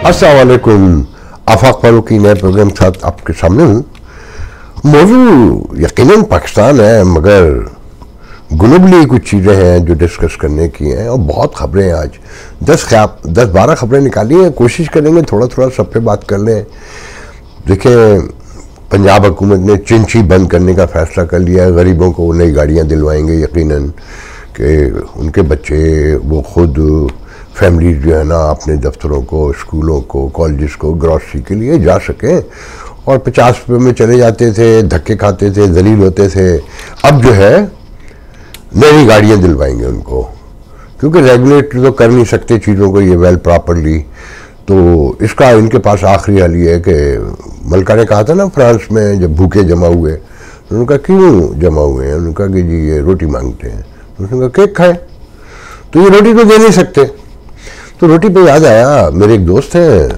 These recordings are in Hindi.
अस्सलाम वालेकुम। आफाक फारूकी नए प्रोग्राम के साथ आपके सामने हूँ। मौजू यकीनन पाकिस्तान है, मगर ग्लोबली कुछ चीज़ें हैं जो डिस्कस करने की हैं और बहुत खबरें हैं। आज 10-12 खबरें निकाली हैं, कोशिश करेंगे थोड़ा थोड़ा सब पे बात कर लें। देखिए, पंजाब हुकूमत ने चिंची बंद करने का फैसला कर लिया है। गरीबों को नई गाड़ियाँ दिलवाएंगे, यकीनन कि उनके बच्चे वो खुद फैमिली जो है ना अपने दफ्तरों को, स्कूलों को, कॉलेजेस को ग्रॉसरी के लिए जा सकें। और 50 रुपये में चले जाते थे, धक्के खाते थे, जलील होते थे। अब जो है नई गाड़ियाँ दिलवाएंगे उनको, क्योंकि रेगुलेट तो कर नहीं सकते चीज़ों को ये वेल प्रॉपरली। तो इसका इनके पास आखिरी हल ये है कि मलका ने कहा था ना फ्रांस में जब भूखे जमा हुए, उन्होंने कहा क्यों जमा हुए हैं, उन्होंने कहा कि जी ये रोटी मांगते हैं। उसने कहा केक खाए, तो ये रोटी तो दे नहीं सकते। तो रोटी पे याद आया, मेरे एक दोस्त हैं,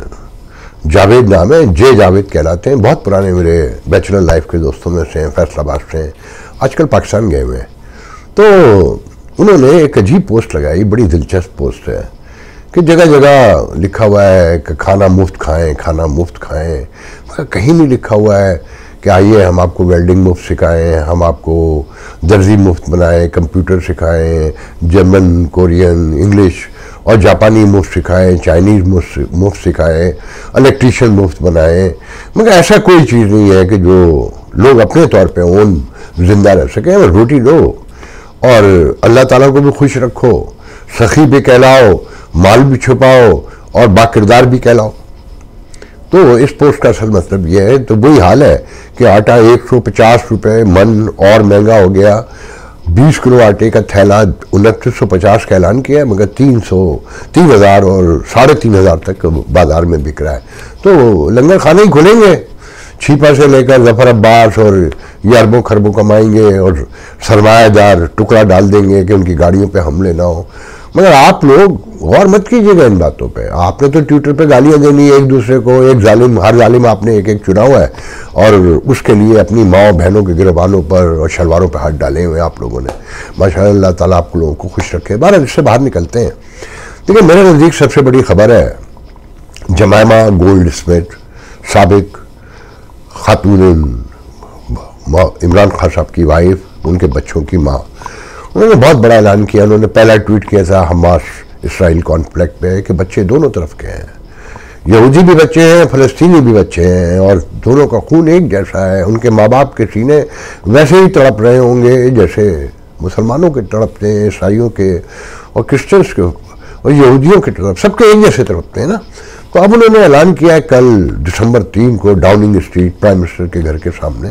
जावेद नाम है, जे जावेद कहलाते हैं, बहुत पुराने मेरे बैचलर लाइफ के दोस्तों में से हैं, फैसलाबाद से हैं, आजकल पाकिस्तान गए हुए हैं। तो उन्होंने एक अजीब पोस्ट लगाई, बड़ी दिलचस्प पोस्ट है कि जगह जगह लिखा हुआ है कि खाना मुफ्त खाएं, खाना मुफ्त खाएं, मगर कहीं नहीं लिखा हुआ है कि आइए हम आपको वेल्डिंग मुफ्त सिखाएं, हम आपको दर्जी मुफ्त बनाएं, कंप्यूटर सिखाएं, जर्मन, कोरियन, इंग्लिश और जापानी मुफ्त सिखाएं, चाइनीज़ मुफ्त सिखाएं, इलेक्ट्रीशियन मुफ्त बनाएं। मगर ऐसा कोई चीज़ नहीं है कि जो लोग अपने तौर पे ओन जिंदा रह सकें। रोटी दो और अल्लाह ताला को भी खुश रखो, सखी भी कहलाओ, माल भी छुपाओ और बाकिरदार भी कहलाओ। तो इस पोस्ट का असल मतलब यह है। तो वही हाल है कि आटा 150 रुपये मन और महंगा हो गया। 20 किलो आटे का थैला 2950 का ऐलान किया है, मगर 3,000 और 3,500 तक बाजार में बिक रहा है। तो लंगर खाने ही खुलेंगे, छिपा से लेकर जफर अब्बास और ये अरबों खरबों कमाएंगे और सरमायादार टुकड़ा डाल देंगे कि उनकी गाड़ियों पे हमले ना हो। मगर आप लोग गौर मत कीजिएगा इन बातों पे। आपने तो ट्विटर पे गालियां देनी है एक दूसरे को, एक जालिम, हर जालिम आपने एक एक चुना हुआ है और उसके लिए अपनी माँ बहनों के गिरबानों पर और शलवारों पर हाथ डाले हुए आप लोगों ने। माशाअल्लाह, अल्लाह ताला आप लोगों को खुश रखे। बाहर इससे बाहर निकलते हैं। देखिए, मेरे नज़दीक सबसे बड़ी खबर है जमायमा गोल्ड स्मिथ, साबिक खातून इमरान खान साहब की वाइफ, उनके बच्चों की माँ, उन्होंने बहुत बड़ा ऐलान किया। उन्होंने पहला ट्वीट किया था हमास इसराइल कॉन्फ्लिक्ट पे कि बच्चे दोनों तरफ के हैं, यहूदी भी बच्चे हैं, फ़लस्तीनी भी बच्चे हैं और दोनों का खून एक जैसा है। उनके माँ बाप के सीने वैसे ही तड़प रहे होंगे जैसे मुसलमानों के तड़पते हैं, ईसाइयों के और क्रिश्चियंस के और यहूदियों के तरफ, सबके एक जैसे तड़पते हैं ना। तो अब उन्होंने ऐलान किया है कल दिसंबर 3 को डाउनिंग स्ट्रीट प्राइम मिनिस्टर के घर के सामने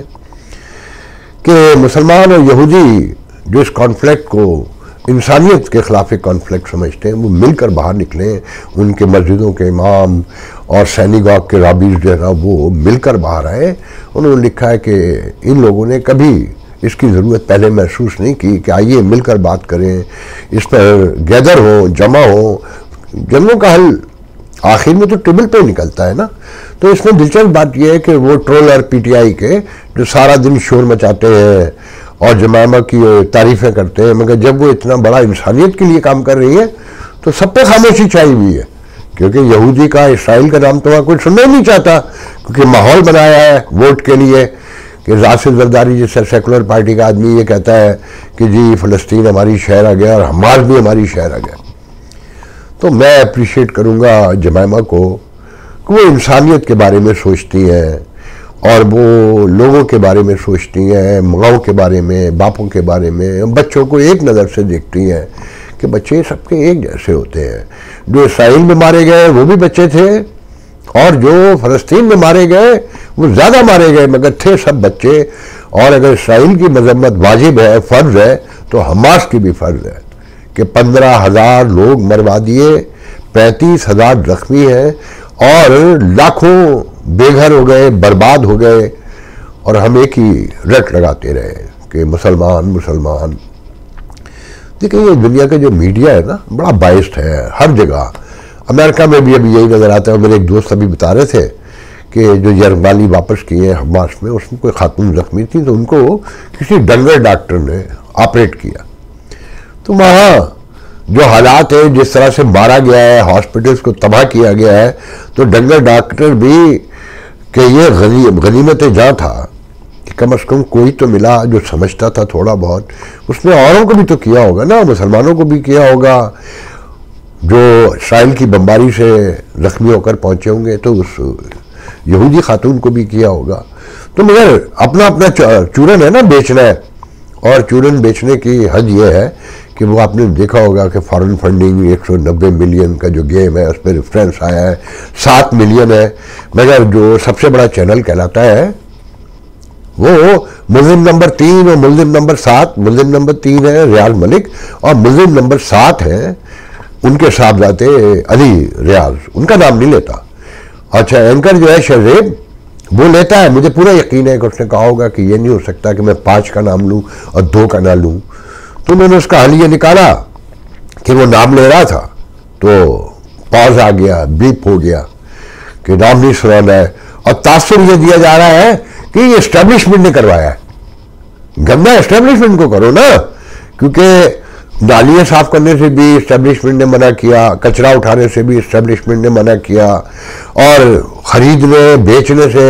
कि मुसलमान और यहूदी जो इस कॉन्फ्लिक्ट को इंसानियत के खिलाफ एक कॉन्फ्लिक्ट समझते हैं, वो मिलकर बाहर निकलें। उनके मस्जिदों के इमाम और सैनिगाग के राबीज जो है ना वो मिलकर बाहर आए। उन्होंने लिखा है कि इन लोगों ने कभी इसकी ज़रूरत पहले महसूस नहीं की कि आइए मिलकर बात करें, इस पर गैदर हो, जमा हो। जंगों का हल आखिर में तो टेबल पे निकलता है ना। तो इसमें दिलचस्प बात यह है कि वो ट्रोलर पीटीआई के जो सारा दिन शोर मचाते हैं और जमायमा की तारीफ़ें करते हैं, मगर जब वो इतना बड़ा इंसानियत के लिए काम कर रही है तो सब पे खामोशी छाई हुई है। क्योंकि यहूदी का, इसराइल का नाम तो वहाँ कोई सुनना ही नहीं चाहता, क्योंकि माहौल बनाया है वोट के लिए कि राशिद जरदारी जैसे सेकुलर पार्टी का आदमी ये कहता है कि जी फ़लस्तीन हमारी शहर आ गया और हमास भी हमारी शहर आ गया। तो मैं अप्रिशिएट करूँगा जमायमा को कि वो इंसानियत के बारे में सोचती हैं और वो लोगों के बारे में सोचती हैं, माँओं के बारे में, बापों के बारे में, बच्चों को एक नज़र से देखती हैं कि बच्चे सबके एक जैसे होते हैं। जो इसराइल में मारे गए वो भी बच्चे थे और जो फ़लस्तीन में मारे गए वो ज़्यादा मारे गए, मगर थे सब बच्चे। और अगर इसराइल की मजम्मत वाजिब है, फ़र्ज़ है, तो हमास की भी फ़र्ज़ है कि 15,000 लोग मरवा दिए, 35,000 जख्मी हैं और लाखों बेघर हो गए, बर्बाद हो गए। और हम एक ही रट लगाते रहे कि मुसलमान मुसलमान। देखिए, ये दुनिया का जो मीडिया है ना बड़ा बाइस्ड है हर जगह। अमेरिका में भी अभी यही नज़र आता है। मेरे एक दोस्त अभी बता रहे थे कि जो यरबाली वापस किए हमास में, उसमें कोई खातून जख्मी थी तो उनको किसी डंगर डॉक्टर ने ऑपरेट किया। तो वहाँ जो हालात है, जिस तरह से मारा गया है, हॉस्पिटल्स को तबाह किया गया है, तो डंगर डॉक्टर भी कि ये गनीमत जहाँ था कि कम से कम कोई तो मिला जो समझता था थोड़ा बहुत। उसने औरों को भी तो किया होगा ना, मुसलमानों को भी किया होगा जो इसराइल की बमबारी से जख्मी होकर पहुंचे होंगे, तो उस यहूदी खातून को भी किया होगा। तो मगर अपना अपना चूरन है ना बेचना है, और चूरन बेचने की हद ये है कि वो आपने देखा होगा कि फॉरेन फंडिंग 190 मिलियन का जो गेम है उस पर रेफरेंस आया है, 7 मिलियन है, मगर जो सबसे बड़ा चैनल कहलाता है वो मुल्जिम नंबर 3 और मुल्जिम नंबर 7। मुल्जिम नंबर 3 है रियाज मलिक और मुल्जिम नंबर 7 है उनके साहबजादे अली रियाज, उनका नाम नहीं लेता। अच्छा, एंकर जो है शहजेब वो लेता है। मुझे पूरा यकीन है कि उसने कहा होगा कि ये नहीं हो सकता कि मैं 5 का नाम लूं और 2 का ना लूं, तो मैंने उसका हल ये निकाला कि वो नाम ले रहा था तो पॉज आ गया, बीप हो गया कि नाम नहीं सुनाना है, और तासुर ये दिया जा रहा है कि ये एस्टेब्लिशमेंट ने करवाया है। गंदा एस्टेब्लिशमेंट को करो ना, क्योंकि नालियां साफ करने से भी एस्टेब्लिशमेंट ने मना किया, कचरा उठाने से भी एस्टेब्लिशमेंट ने मना किया, और खरीदने बेचने से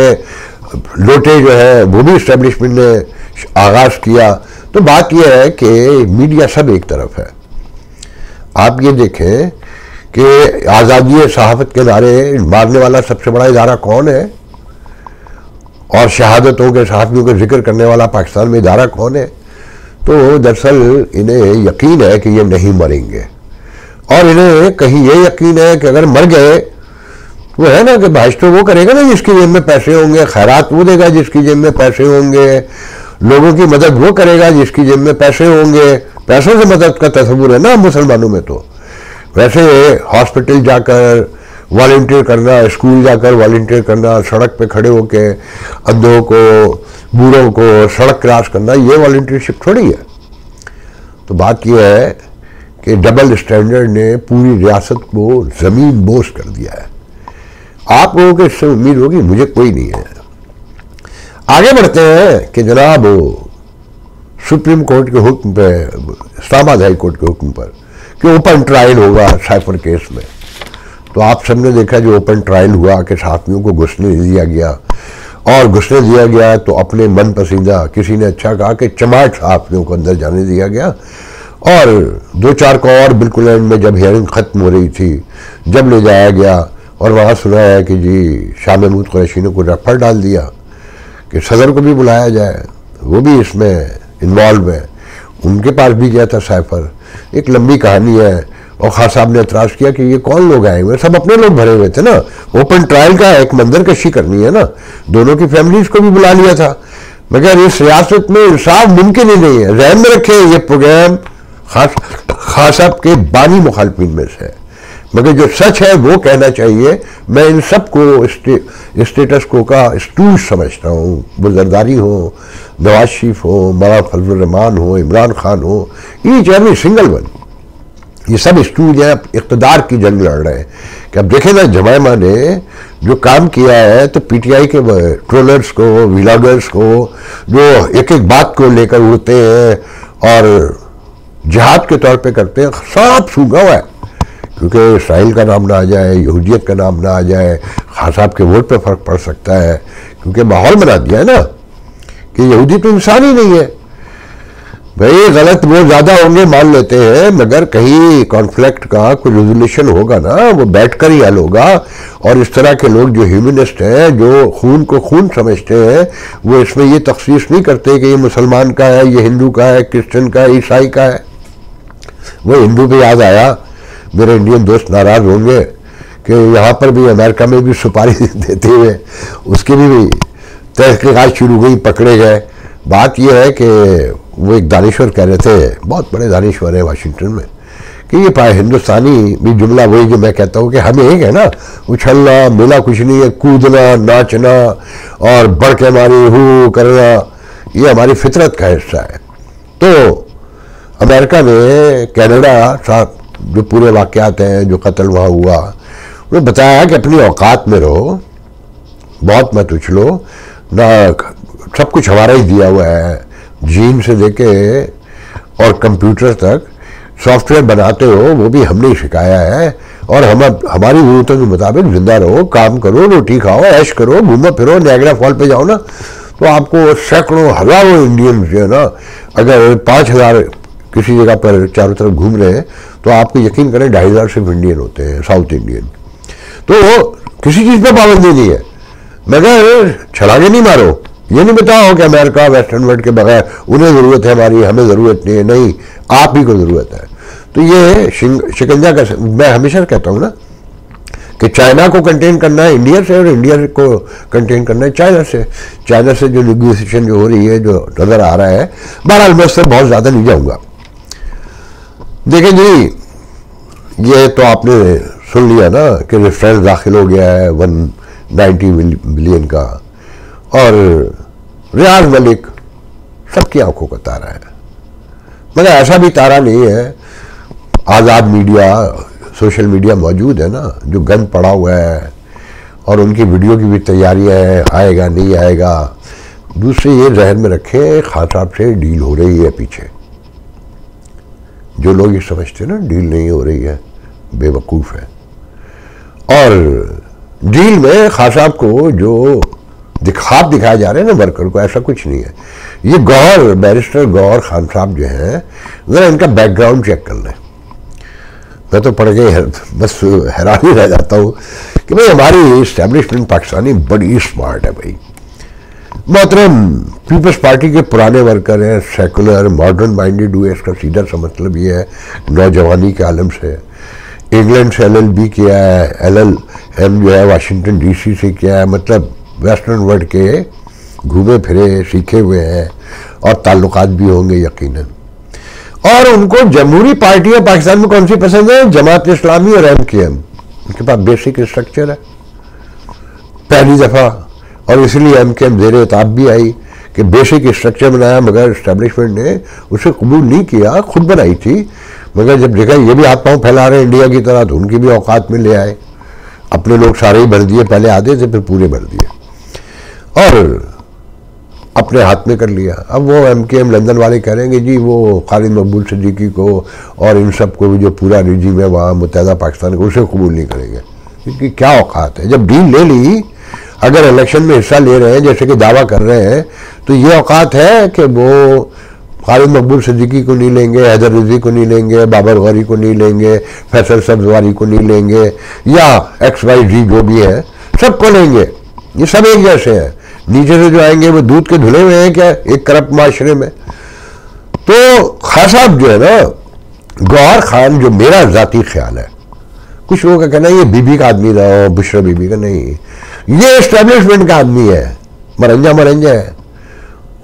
लोटे जो है वो भी एस्टेब्लिशमेंट ने आगाज किया। तो बात यह है कि मीडिया सब एक तरफ है। आप ये देखें कि आज़ादी सहाफत के नारे मारने वाला सबसे बड़ा इदारा कौन है, और शहादतों के सहाफ़ियों का जिक्र करने वाला पाकिस्तान में इदारा कौन है। तो दरअसल इन्हें यकीन है कि ये नहीं मरेंगे, और इन्हें कहीं ये यकीन है कि अगर मर गए वो है ना कि भाई तो वो करेगा ना जिसकी जेब में पैसे होंगे, खैरात वो देगा जिसकी जेब में पैसे होंगे, लोगों की मदद वो करेगा जिसकी जेब में पैसे होंगे। पैसों से मदद का तस्वुर है ना मुसलमानों में। तो वैसे हॉस्पिटल जाकर वॉलंटियर करना, स्कूल जाकर वॉलंटियर करना, सड़क पे खड़े होके अंधों को, बूढ़ों को सड़क क्रॉस करना, ये वॉलंटियरशिप थोड़ी है। तो बात यह है कि डबल स्टैंडर्ड ने पूरी रियासत को जमीन बोस कर दिया है। आप लोगों को इससे उम्मीद होगी, मुझे कोई नहीं है। आगे बढ़ते हैं कि जनाब सुप्रीम कोर्ट के हुक्म पे, इस्लामाबाद हाई कोर्ट के हुक्म पर कि ओपन ट्रायल होगा साइफर केस में। तो आप सबने देखा जो ओपन ट्रायल हुआ कि साथियों को घुसने दिया गया, और घुसने दिया गया तो अपने मन पसंदीदा, किसी ने अच्छा कहा कि चमाट साथियों को अंदर जाने दिया गया, और 2-4 को और बिल्कुल एंड में जब हियरिंग ख़त्म हो रही थी जब ले जाया गया, और वहाँ सुना है कि जी शाह महमूद कुरैशी ने को रेफर डाल दिया कि सदर को भी बुलाया जाए, वो भी इसमें इन्वॉल्व है, उनके पास भी गया था साइफर। एक लंबी कहानी है, और खान साहब ने एतराज़ किया कि ये कौन लोग आए हुए, सब अपने लोग भरे हुए थे ना। ओपन ट्रायल का एक मंजर कशी करनी है ना, दोनों की फैमिलीज को भी बुला लिया था, मगर इस रियासत में इंसाफ मुमकिन ही नहीं है। रहम में रखे, ये प्रोग्राम खान साहब के बानी मुखालफिन में से है, मगर जो सच है वो कहना चाहिए। मैं इन सब को स्टेटस को का स्टूल समझता हूँ, वो जरदारी हो, नवाज शरीफ हो, मौलाना फजल रहमान हो, इमरान खान हो, ईच एवरी सिंगल वन, ये सब स्टूल जो है इक़्तिदार की जंग लड़ रहे हैं। कि अब देखें ना, जमायमा ने जो काम किया है, तो पीटीआई के ट्रोलर्स को, व्लॉगर्स को, जो एक एक बात को लेकर उड़ते हैं और जिहाद के तौर पे करते हैं, सब सूंघा हुआ है। क्योंकि इसराइल का नाम ना आ जाए, यहूदियत का नाम ना आ जाए, खान साहब के वोट पे फ़र्क पड़ सकता है, क्योंकि माहौल बना दिया है ना कि यहूदी तो इंसान ही नहीं है। भाई गलत वो ज़्यादा होंगे मान लेते हैं, मगर कहीं कॉन्फ्लिक्ट का कोई रेजोल्यूशन होगा ना, वो बैठकर ही हल होगा। और इस तरह के लोग जो ह्यूमनिस्ट हैं, जो खून को खून समझते हैं, वो इसमें ये तखसीस नहीं करते कि ये मुसलमान का है, ये हिंदू का है, क्रिश्चियन का है, ईसाई का है। वो हिंदू पे याद आया, मेरे इंडियन दोस्त नाराज़ होंगे कि यहाँ पर भी अमेरिका में भी सुपारी देते हुए उसकी भी तहकीकात शुरू हुई, पकड़े गए। बात यह है कि वो एक दानिश्वर कह रहे थे, बहुत बड़े दानिश्वर है वाशिंगटन में, कि ये हिंदुस्तानी भी जुमला वही जो मैं कहता हूँ कि हम एक है ना, उछलना मिला कुछ नहीं है, कूदना, नाचना और बढ़ के हमारी हु करना, ये हमारी फितरत का हिस्सा है। तो अमेरिका में कनाडा साथ जो पूरे वाक़यात हैं, जो कत्ल वहाँ हुआ, उन्होंने बताया कि अपनी औकात में रहो, बहुत मत उछलो ना, सब कुछ हमारा ही दिया हुआ है, जीन से लेके और कंप्यूटर तक सॉफ्टवेयर बनाते हो वो भी हमने ही सिखाया है, और हम हमारी जरूरतों के मुताबिक जिंदा रहो, काम करो, रोटी खाओ, ऐश करो, घूमो फिरो, नायग्रा फॉल पे जाओ ना, तो आपको सैकड़ों हजारों इंडियन जो है ना, अगर 5,000 किसी जगह पर चारों तरफ घूम रहे हैं तो आपको यकीन करें 2,500 सिर्फ इंडियन होते हैं, साउथ इंडियन। तो किसी चीज़ पर पाबंदी नहीं है, मगर छलांगे नहीं मारो। ये नहीं बताओ कि अमेरिका वेस्टर्न वर्ल्ड के बगैर उन्हें ज़रूरत है हमारी, हमें ज़रूरत नहीं है। नहीं, आप ही को ज़रूरत है। तो ये शिकंजा का, मैं हमेशा कहता हूँ ना कि चाइना को कंटेन करना है इंडिया से, और इंडिया को कंटेन करना है चाइना से। चाइना से जो नेगोशिएशन जो हो रही है, जो नज़र आ रहा है, बहरहाल मैं उससे बहुत ज़्यादा नहीं जाऊँगा। देखिए जी, ये तो आपने सुन लिया ना कि रेफरेंस दाखिल हो गया है 190 बिलियन का, और रियाज मलिक सबकी आंखों का तारा है, मगर ऐसा भी तारा नहीं है। आज़ाद मीडिया, सोशल मीडिया मौजूद है ना, जो गंद पड़ा हुआ है, और उनकी वीडियो की भी तैयारियां है, आएगा नहीं आएगा। दूसरे ये जहन में रखें, खान साहब से डील हो रही है पीछे। जो लोग ये समझते हैं ना डील नहीं हो रही है, बेवकूफ़ है। और डील में खान साहब को जो दिखाए जा रहे हैं ना वर्कर को, ऐसा कुछ नहीं है। ये गौहर, बैरिस्टर गौहर खान साहब जो हैं, ज़रा इनका बैकग्राउंड चेक कर लें। मैं तो पढ़ के बस हैरान ही रह जाता हूँ कि भाई हमारी इस्टेब्लिशमेंट पाकिस्तानी बड़ी स्मार्ट है भाई। मोहतरम पीपल्स पार्टी के पुराने वर्कर हैं, सेकुलर मॉडर्न माइंडेड हुए, इसका सीधा सा मतलब ये है, नौजवानी के आलम से। इंग्लैंड से LLB किया है, LLM जो है वाशिंगटन DC से किया है, मतलब वेस्टर्न वर्ल्ड के घूमे फिरे सीखे हुए हैं, और ताल्लुकात भी होंगे यकीनन। और उनको जमहूरी पार्टियां पाकिस्तान में कौन सी पसंद है? जमात इस्लामी और MKM। उनके पास बेसिक स्ट्रक्चर है पहली दफ़ा, और इसलिए MKM ज़ेरे ताब भी आई कि बेसिक स्ट्रक्चर बनाया, मगर इस्टेब्लिशमेंट ने उसे कबूल नहीं किया, खुद बनाई थी। मगर जब देखा ये भी हाथ पाँव फैला रहे हैं इंडिया की तरह, तो उनकी भी औकात में ले आए। अपने लोग सारे ही भर दिए, पहले आधे थे फिर पूरे भर दिए, और अपने हाथ में कर लिया। अब वो MKM लंदन वाले करेंगे जी वो खालिद मकबूल सिद्दीकी को और इन सब को जो पूरा रिजीम है वहाँ मुत्तहदा पाकिस्तान को, उसे कबूल नहीं करेंगे, क्योंकि क्या औकात है। जब डील ले ली, अगर इलेक्शन में हिस्सा ले रहे हैं जैसे कि दावा कर रहे हैं, तो ये औकात है कि वो खालिद मकबूल सिद्दीकी को नहीं लेंगे, हैदर रज़ी को नहीं लेंगे, बाबर गौरी को नहीं लेंगे, फैसल सब्जवारी को नहीं लेंगे, या XYZ जो भी है सबको लेंगे। ये सब एक जैसे हैं, नीचे से जो आएंगे वो दूध के धुले हुए हैं क्या एक करप्ट माशरे में। तो खान साहब जो है ना, गौहर खान, जो मेरा जाती ख्याल है, कुछ लोगों का कहना है ये बीबी का आदमी रहा हो, बुशरा बीबी का नहीं, ये एस्टेब्लिशमेंट का आदमी है, मरंजा है,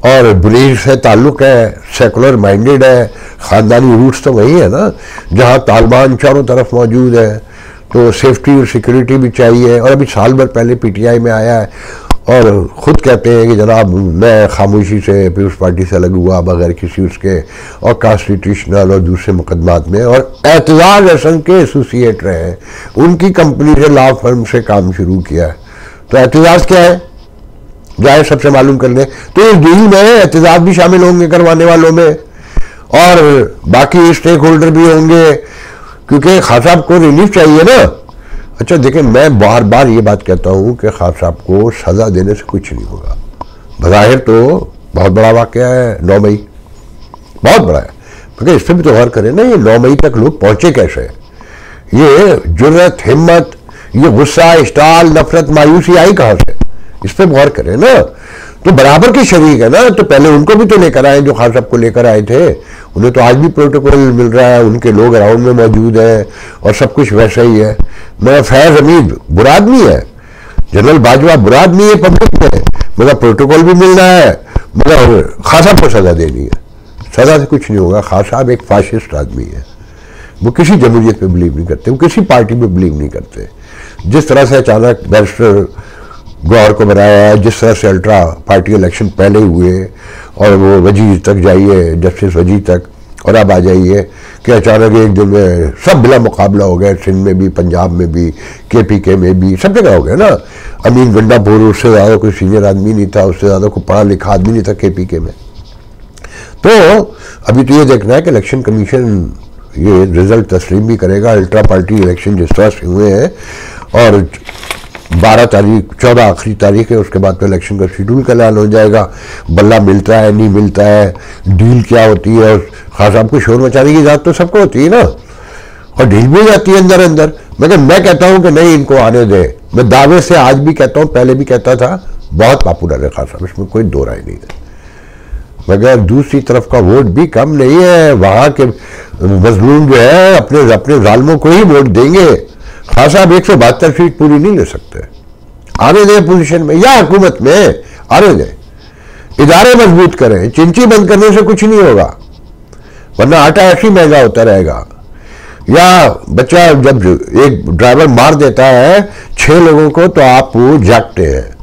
और ब्रिटिश से ताल्लुक है, सेकुलर माइंडेड है, ख़ानदानी रूट्स तो वही है ना, जहाँ तालिबान चारों तरफ मौजूद है, तो सेफ्टी और सिक्योरिटी भी चाहिए। और अभी साल भर पहले PTI में आया है, और ख़ुद कहते हैं कि जनाब मैं खामोशी से पीपल्स पार्टी से अलग हुआ बगैर किसी उसके, और कॉन्स्टिट्यूशनल और दूसरे मुकदमात में, और एतजाज़ हसन के एसोसिएट रहे हैं, उनकी कंपनी से लॉ फर्म से काम शुरू किया है। तो एतजाज़ क्या है, जाए सबसे मालूम कर लें। तो इस डील में एतजाज़ भी शामिल होंगे करवाने वालों में, और बाकी स्टेक होल्डर भी होंगे, क्योंकि खान साहब को रिलीफ चाहिए ना। अच्छा देखें, मैं बार बार ये बात कहता हूँ कि खान साहब को सज़ा देने से कुछ नहीं होगा। बज़ाहिर तो बहुत बड़ा वाक़या है 9 मई, बहुत बड़ा है, क्योंकि इस पर भी तो गौर करें ना, ये 9 मई तक लोग पहुँचे कैसे, ये जुर्रत, हिम्मत, ये गुस्सा, इश्ताल, नफरत, मायूसी आई कहाँ से, इस पर गौर करें ना। तो बराबर के शरीक है ना, तो पहले उनको भी तो लेकर आए जो खान साहब को लेकर आए थे, उन्हें तो आज भी प्रोटोकॉल मिल रहा है, उनके लोग अराउंड में मौजूद हैं, और सब कुछ वैसा ही है। मगर फैज़ हमीद बुरा आदमी है, जनरल बाजवा बुरा आदमी है पब्लिक में, मगर प्रोटोकॉल भी मिल रहा है, मगर खान साहब को सज़ा देनी है। सज़ा से कुछ नहीं होगा। खान साहब एक फाशिस्ट आदमी है, वो किसी जमहूरियत पे बिलीव नहीं करते, वो किसी पार्टी पे बिलीव नहीं करते। जिस तरह से अचानक बैरिस्टर गौहर को बनाया है, जिस तरह से अल्ट्रा पार्टी इलेक्शन पहले हुए, और वो वजी तक जाइए, जस्टिस वजी तक, और अब आ जाइए कि अचानक एक दिन में सब बिला मुकाबला हो गया, सिंध में भी, पंजाब में भी, KPK में भी, सब जगह हो गया ना। अमीन गंडापुर, उससे ज़्यादा कोई सीनियर आदमी नहीं था, उससे ज़्यादा कोई पढ़ा लिखा आदमी नहीं था KPK में। तो अभी तो ये देखना है कि इलेक्शन कमीशन ये रिजल्ट तस्लीम भी करेगा। अल्ट्रा पार्टी इलेक्शन जिस तरह से हुए हैं, और 12 तारीख 14 आखिरी तारीख है, उसके बाद तो इलेक्शन का शेड्यूल का ऐलान हो जाएगा। बल्ला मिलता है नहीं मिलता है, डील क्या होती है, और खास साहब को शोर मचाने की इजाजत तो सबको होती है ना, और डील भी जाती है अंदर अंदर। मगर मैं कहता हूं कि नहीं, इनको आने दे। मैं दावे से आज भी कहता हूं, पहले भी कहता था, बहुत पॉपुलर है खास साहब, इसमें कोई दो राय नहीं है। मगर दूसरी तरफ का वोट भी कम नहीं है। वहां के मजलूम जो है अपने अपने जालिमों को ही वोट देंगे। खास साहब 172 सीट पूरी नहीं ले सकते, आने दें पोजीशन में या हुकूमत में आने दें, इदारे मजबूत करें। चिंची बंद करने से कुछ नहीं होगा, वरना आटा ऐसी महंगा होता रहेगा। या बच्चा जब एक ड्राइवर मार देता है 6 लोगों को तो आप जागते हैं।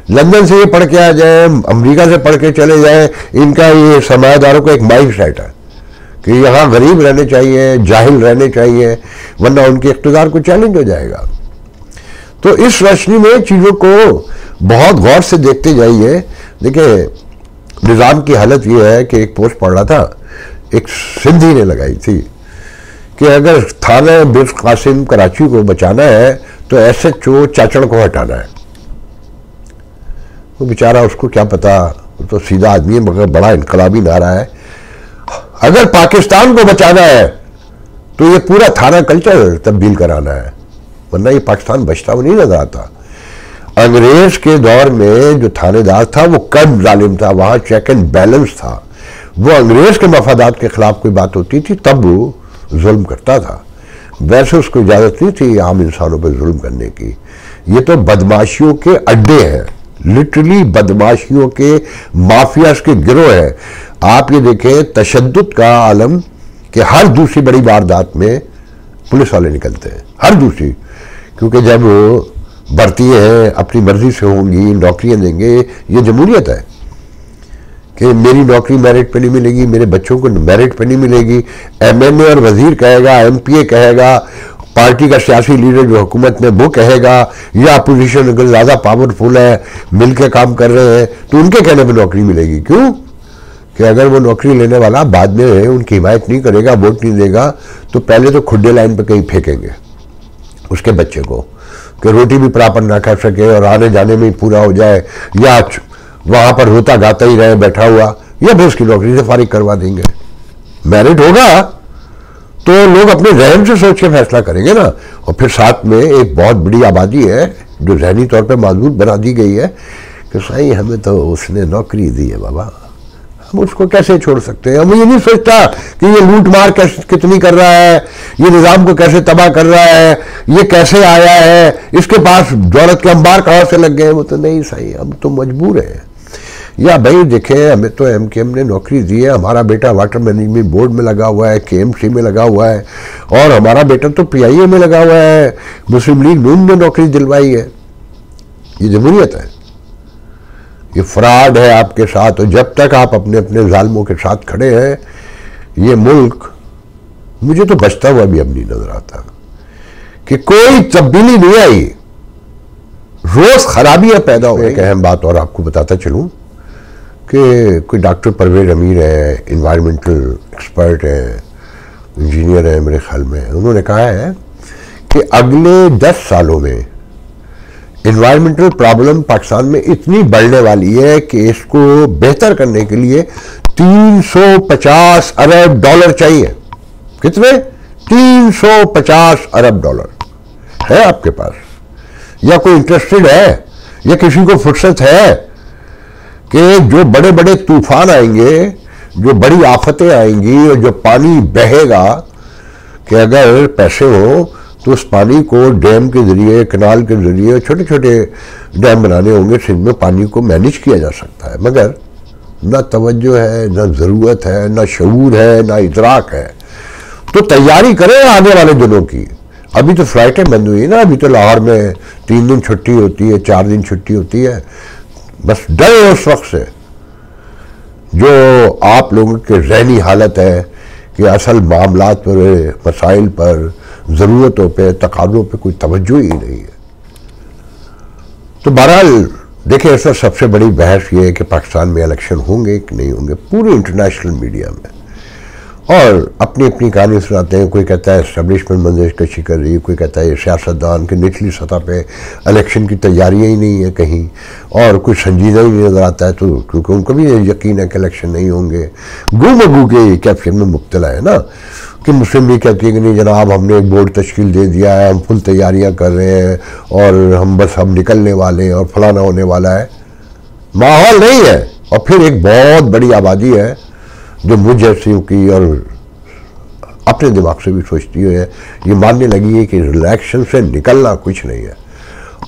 लंदन से ये पढ़ के आ जाए, अमेरिका से पढ़ के चले जाए, इनका ये सरमायादारों का एक माइंड सेट है कि यहाँ गरीब रहने चाहिए, जाहिल रहने चाहिए, वरना उनके इख्तिदार को चैलेंज हो जाएगा। तो इस रोशनी में चीज़ों को बहुत गौर से देखते जाइए। देखिए, निज़ाम की हालत ये है कि एक पोस्ट पढ़ रहा था, एक सिंधी ने लगाई थी कि अगर थाना बिर कासिम कराची को बचाना है तो SHO चाचड़ को हटाना है। वो बेचारा, उसको क्या पता, वो तो सीधा आदमी है, मगर बड़ा इनकलाबी नारा है। अगर पाकिस्तान को बचाना है तो ये पूरा थाना कल्चर तब्दील कराना है, वरना ये पाकिस्तान बचता हुआ नहीं नजर आता। अंग्रेज के दौर में जो थानेदार था वो कम जालिम था, वहां चेक एंड बैलेंस था। वो अंग्रेज के मफादात के खिलाफ कोई बात होती थी तब वो जुल्म करता था, वैसे उसको इजाजत नहीं थी आम इंसानों पर जुल्म करने की। ये तो बदमाशियों के अड्डे हैं, लिटरली बदमाशियों के, माफियाज के गिरोह है। आप ये देखें तशद्दुद का आलम कि हर दूसरी बड़ी वारदात में पुलिस वाले निकलते हैं, हर दूसरी, क्योंकि जब भर्ती है अपनी मर्जी से होंगी, नौकरियां देंगे, ये जमहूरियत है कि मेरी नौकरी मेरिट पे नहीं मिलेगी, मेरे बच्चों को मेरिट पे नहीं मिलेगी। MNA और वजीर कहेगा, MPA कहेगा, पार्टी का सियासी लीडर जो हुकूमत में वो कहेगा, या अपोजिशन अगर ज़्यादा पावरफुल है, मिलकर काम कर रहे हैं, तो उनके कहने पर नौकरी मिलेगी। क्यों? कि अगर वो नौकरी लेने वाला बाद में उनकी हिमायत नहीं करेगा, वोट नहीं देगा, तो पहले तो खुड्डे लाइन पर कहीं फेंकेंगे उसके बच्चे को कि रोटी भी प्रॉपर ना खा सके और आने जाने में ही पूरा हो जाए, या वहां पर रोता गाता ही रहे बैठा हुआ, या फिर उसकी नौकरी से फारिग करवा देंगे। मेरिट होगा तो लोग अपने रहन से सोच के फैसला करेंगे ना। और फिर साथ में एक बहुत बड़ी आबादी है जो जहनी तौर पे मजबूत बना दी गई है कि सही हमें तो उसने नौकरी दी है बाबा, हम उसको कैसे छोड़ सकते हैं। हम ये नहीं सोचता कि ये लूट मार कैसे कितनी कर रहा है, ये निज़ाम को कैसे तबाह कर रहा है, ये कैसे आया है, इसके पास दौलत के अंबार कहाँ से लग गए। वो तो नहीं सही, हम तो मजबूर हैं। या भाई देखें, हमें तो MKM ने नौकरी दी है, हमारा बेटा वाटर मैनेजमेंट बोर्ड में लगा हुआ है, KMC में लगा हुआ है, और हमारा बेटा तो PIA में लगा हुआ है, मुस्लिम लीग नून ने नौकरी दिलवाई है। ये जमहूरियत है, ये फ्रॉड है आपके साथ। और जब तक आप अपने अपने जालिमों के साथ खड़े हैं, ये मुल्क मुझे तो बचता हुआ भी अब नहीं नजर आता कि कोई तब्दीली नहीं आई, रोज खराबियां पैदा हो गई। एक अहम बात और आपको बताता चलूं कि कोई डॉक्टर परवेज अमीर है, इन्वायरमेंटल एक्सपर्ट है, इंजीनियर है मेरे ख्याल में, उन्होंने कहा है कि अगले 10 सालों में इन्वायरमेंटल प्रॉब्लम पाकिस्तान में इतनी बढ़ने वाली है कि इसको बेहतर करने के लिए 350 अरब डॉलर चाहिए। कितने? 350 अरब डॉलर है आपके पास, या कोई इंटरेस्टेड है, या किसी को फुर्सत है कि जो बड़े बड़े तूफान आएंगे, जो बड़ी आफतें आएंगी और जो पानी बहेगा, कि अगर पैसे हो तो उस पानी को डैम के जरिए, कैनाल के जरिए, छोटे छोटे डैम बनाने होंगे, जिनमें पानी को मैनेज किया जा सकता है। मगर ना तवज्जो है, ना ज़रूरत है, ना शऊर है, ना इदराक है। तो तैयारी करें आने वाले दिनों की। अभी तो फ्लाइटें बंद हुई ना, अभी तो लाहौर में 3 दिन छुट्टी होती है, 4 दिन छुट्टी होती है। बस डरे उस वक्त से जो आप लोगों की ज़हनी हालत है कि असल मामलात पर, मसाइल पर, ज़रूरतों पे, तकाज़ों पे कोई तवज्जो ही नहीं है। तो बहरहाल देखिए, ऐसा सबसे बड़ी बहस ये है कि पाकिस्तान में इलेक्शन होंगे कि नहीं होंगे, पूरे इंटरनेशनल मीडिया में। और अपनी अपनी कहानी सुनाते हैं। कोई कहता है एस्टेब्लिशमेंट मंदिर कशी कर रही है, कोई कहता है सियासतदान के निचली सतह पे इलेक्शन की तैयारियां ही नहीं है कहीं, और कुछ संजीदा ही नहीं नजर आता है, तो क्योंकि उनको भी यकीन है कि इलेक्शन नहीं होंगे। गू मगू के कैप्शन में मुब्तला है ना, कि मुस्लिम लीग कहती है कि नहीं जनाब हमने एक बोर्ड तश्कील दे दिया है, हम फुल तैयारियां कर रहे हैं और हम निकलने वाले हैं और फलाना होने वाला है। माहौल नहीं है। और फिर एक बहुत बड़ी आबादी है जो मुझ जैसियों की और अपने दिमाग से भी सोचती है, ये मानने लगी है कि इलेक्शन से निकलना कुछ नहीं है,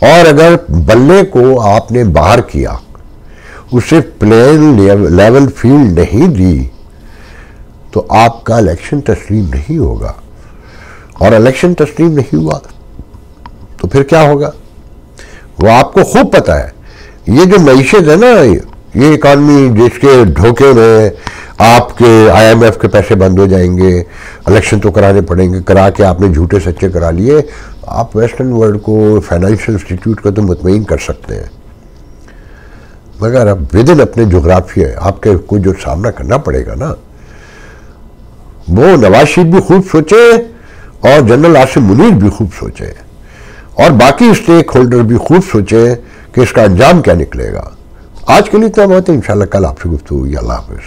और अगर बल्ले को आपने बाहर किया, उसे प्लेन लेवल फील्ड नहीं दी, तो आपका इलेक्शन तस्लीम नहीं होगा। और इलेक्शन तस्लीम नहीं हुआ तो फिर क्या होगा वो आपको खूब पता है। ये जो मईशत है ना, ये इकॉनमी जिसके धोखे में आपके IMF के पैसे बंद हो जाएंगे, इलेक्शन तो कराने पड़ेंगे, करा के आपने झूठे सच्चे करा लिए, आप वेस्टर्न वर्ल्ड को, फाइनेंशियल इंस्टीट्यूट को तो मुतमईन कर सकते हैं, मगर अब विद इन अपने जोग्राफिया आपके को जो सामना करना पड़ेगा ना, वो नवाज शरीफ भी खूब सोचे और जनरल आसिम मुनीर भी खूब सोचे और बाकी स्टेक होल्डर भी खूब सोचे कि इसका अंजाम क्या निकलेगा। आज के लिए तो बहुत इंशाल्लाह कल आपसे गुफ्तगू हुई। अल्लाह हाफ़िज़।